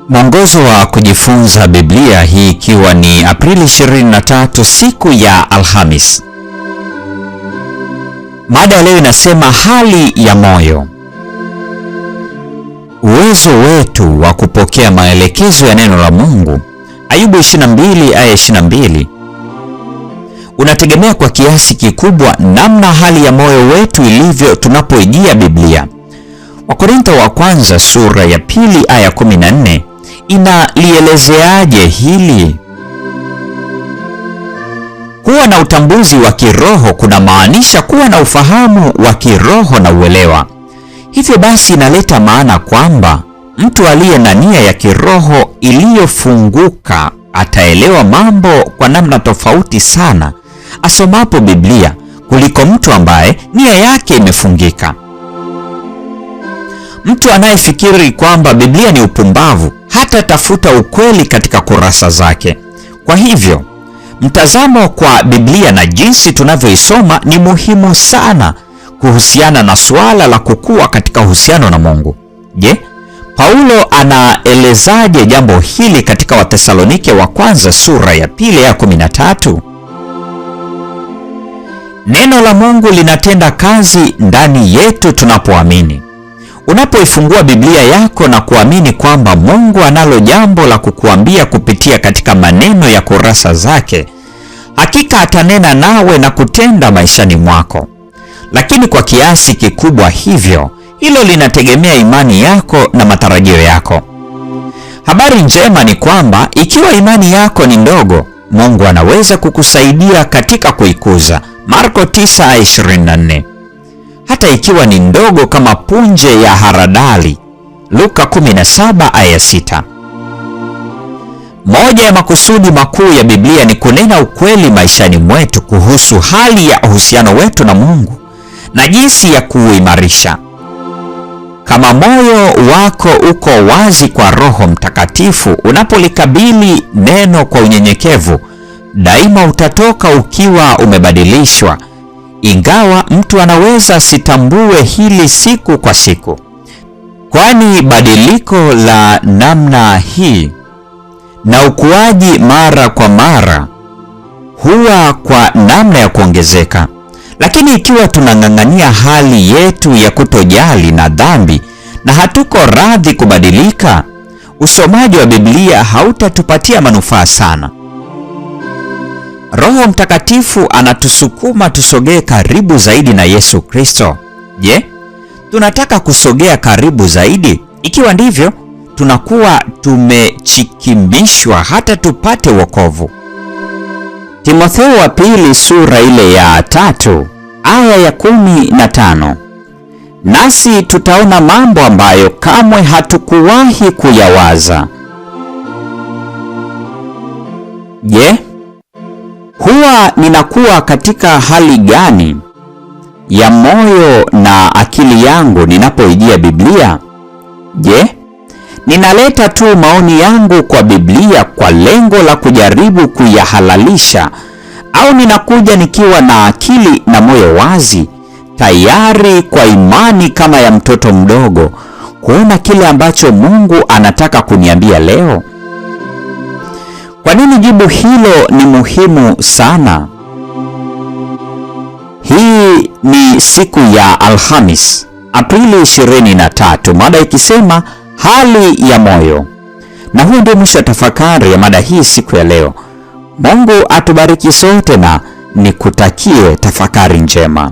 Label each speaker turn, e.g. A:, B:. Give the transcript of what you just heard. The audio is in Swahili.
A: Mwongozo wa kujifunza Biblia, hii ikiwa ni Aprili 23, siku ya Alhamis. Mada leo inasema hali ya moyo. Uwezo wetu wa kupokea maelekezo ya neno la Mungu, Ayubu 22 aya 22, unategemea kwa kiasi kikubwa namna hali ya moyo wetu ilivyo tunapoijia Biblia. Wakorintho wa kwanza sura ya 2 aya 14 inalielezeaje hili? Kuwa na utambuzi wa kiroho kuna maanisha kuwa na ufahamu wa kiroho na uelewa. Hivyo basi inaleta maana kwamba mtu aliye na nia ya kiroho iliyofunguka ataelewa mambo kwa namna tofauti sana asomapo Biblia kuliko mtu ambaye nia yake imefungika. Mtu anayefikiri kwamba Biblia ni upumbavu hata tafuta ukweli katika kurasa zake. Kwa hivyo, mtazamo kwa Biblia na jinsi tunavyoisoma ni muhimu sana kuhusiana na suala la kukua katika uhusiano na Mungu. Je, Paulo anaelezaje jambo hili katika Wathesalonike wa kwanza sura ya 2 aya 13? Neno la Mungu linatenda kazi ndani yetu tunapoamini. Unapoifungua Biblia yako na kuamini kwamba Mungu analo jambo la kukuambia kupitia katika maneno ya kurasa zake, hakika atanena nawe na kutenda maishani mwako. Lakini kwa kiasi kikubwa hivyo, hilo linategemea imani yako na matarajio yako. Habari njema ni kwamba ikiwa imani yako ni ndogo, Mungu anaweza kukusaidia katika kuikuza. Marko 9:24. Hata ikiwa ni ndogo kama punje ya haradali. Luka 17 aya 6. Moja ya makusudi makuu ya Biblia ni kunena ukweli maishani mwetu kuhusu hali ya uhusiano wetu na Mungu na jinsi ya kuuimarisha. Kama moyo wako uko wazi kwa Roho Mtakatifu unapolikabili neno kwa unyenyekevu, daima utatoka ukiwa umebadilishwa. Ingawa mtu anaweza asitambue hili siku kwa siku, kwani badiliko la namna hii na ukuaji mara kwa mara huwa kwa namna ya kuongezeka. Lakini ikiwa tunang'ang'ania hali yetu ya kutojali na dhambi na hatuko radhi kubadilika, usomaji wa Biblia hautatupatia manufaa sana. Roho Mtakatifu anatusukuma tusogee karibu zaidi na Yesu Kristo. Je, tunataka kusogea karibu zaidi? Ikiwa ndivyo, tunakuwa tumechikimishwa hata tupate wokovu. Timotheo wa pili sura ile ya 3 aya ya 15. Nasi tutaona mambo ambayo kamwe hatukuwahi kuyawaza. Je, huwa ninakuwa katika hali gani ya moyo na akili yangu ninapoijia Biblia? Je, ninaleta tu maoni yangu kwa Biblia kwa lengo la kujaribu kuyahalalisha, au ninakuja nikiwa na akili na moyo wazi, tayari kwa imani kama ya mtoto mdogo kuona kile ambacho Mungu anataka kuniambia leo? Kwa nini jibu hilo ni muhimu sana? Hii ni siku ya Alhamis, Aprili 23, mada ikisema hali ya moyo. Na huo ndio mwisho wa tafakari ya mada hii siku ya leo. Mungu atubariki sote na nikutakie tafakari njema.